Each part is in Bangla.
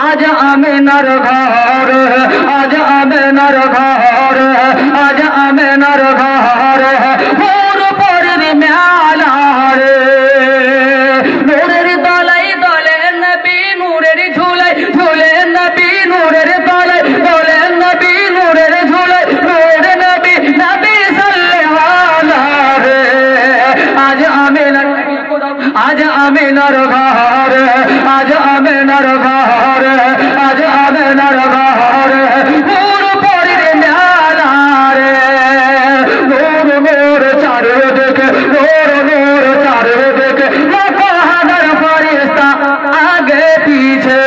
আজ আমিনার ঘর, আজ আমিনার ঘর, আজ আমিনার ঘর নূর পরের মেলা রে। নূরের দলাই দলে নবী, নূরের ঝুলাই ঝুলে নবী, নূরের দলাই দলে নবী, নূরের ঝুলাই নূর নবী, নবী সাল্লাল্লাহু রে। আজ আমিনার, আজ আমিনার ঘর, আজ আমিনার ঘর, আজ আমিনার ঘর নূর পরের মেলা রে। নূর নূর চারিদিকে, নূর নূর চারিদিকে, লাখ হাজার ফেরেশতা আগে পিছে।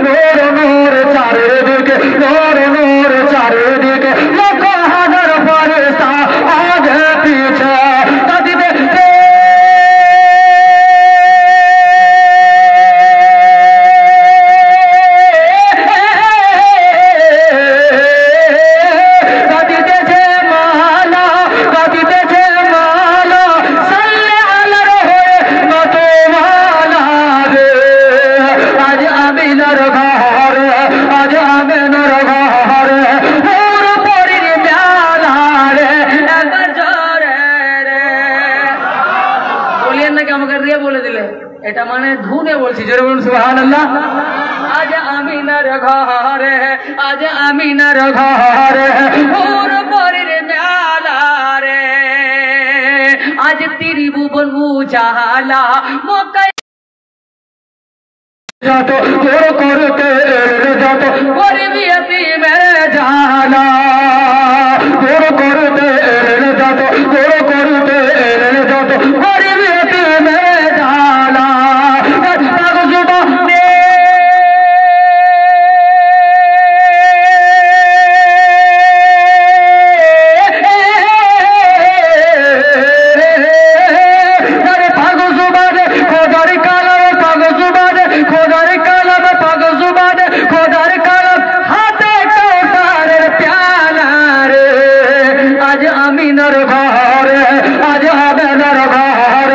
নূর নূর চারিদিকে, নূর নূর চারিদিকে, লাখ হাজার ফেরেশতা আগে পিছে। এটা মানে ধুনে বলছি, জোরে বলুন সুবহানাল্লাহ। আজ আমিনার ঘরে, আজ আমিনার ঘরে নূর পরের মেলা রে। আজ ত্রিভুবন উজালা মক্কা যত তোর করতে যত করবি মে জালা, তোর করতে যত তোর করতে যত করবি মে জালা। আমিনার ঘর, আজ আমিনার ঘর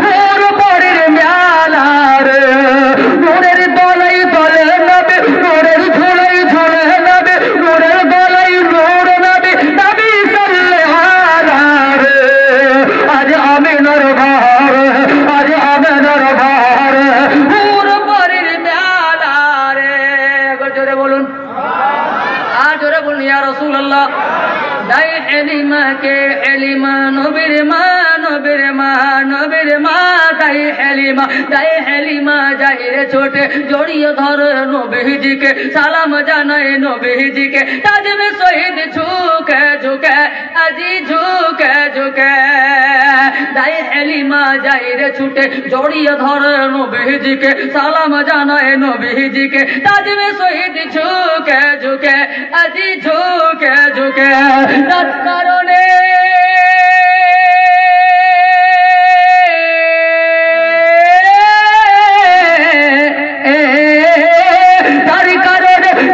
নূর পরের মেলা রে। নূরের দলাই দলে নবী, নূরের ঝুলাই ঝুলে নবী, নূরের দলাই নূর নবী, নবী সাল্লাল্লাহু রে। আজ আমিনার ঘর, আজ আমিনার ঘর নূর পরের মেলা রে। একবার জোরে বলুন, আর জোরে বলুন ইয়া রাসূলুল্লাহ। দাই হেলিমা কে হেলিমা নবীর মা, নবীর মা, নবীর মা দাই হেলিমা, দাই হেলিমা যাই রে ছোটে জড়িয়ে ধর নবীজিকে, সালাম জানাই নবীজিকে। তাজমে শহীদ ঝুঁকে ঝুঁকে, আজি ঝুঁকে ঝুঁকে। দাই হেলিমা যাই রে ছুটে জড়িয়ে ধর নবীজিকে, সালাম জানাই নবীজিকে। তাজমে শহীদ ঝুঁকে ঝুঁকে, আজি ঝুঁকে ঝুঁকে। তার কারণে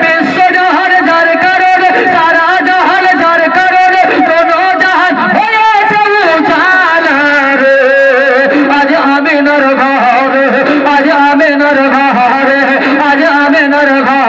বিশ্ব জাহান, যার কারণে সারা জাহান, যার কারণে কোন জাহান হয়েছে উজালা রে। আজ আমিনার ঘর, আজ আমিনার ঘর, আজ আমিনার ঘর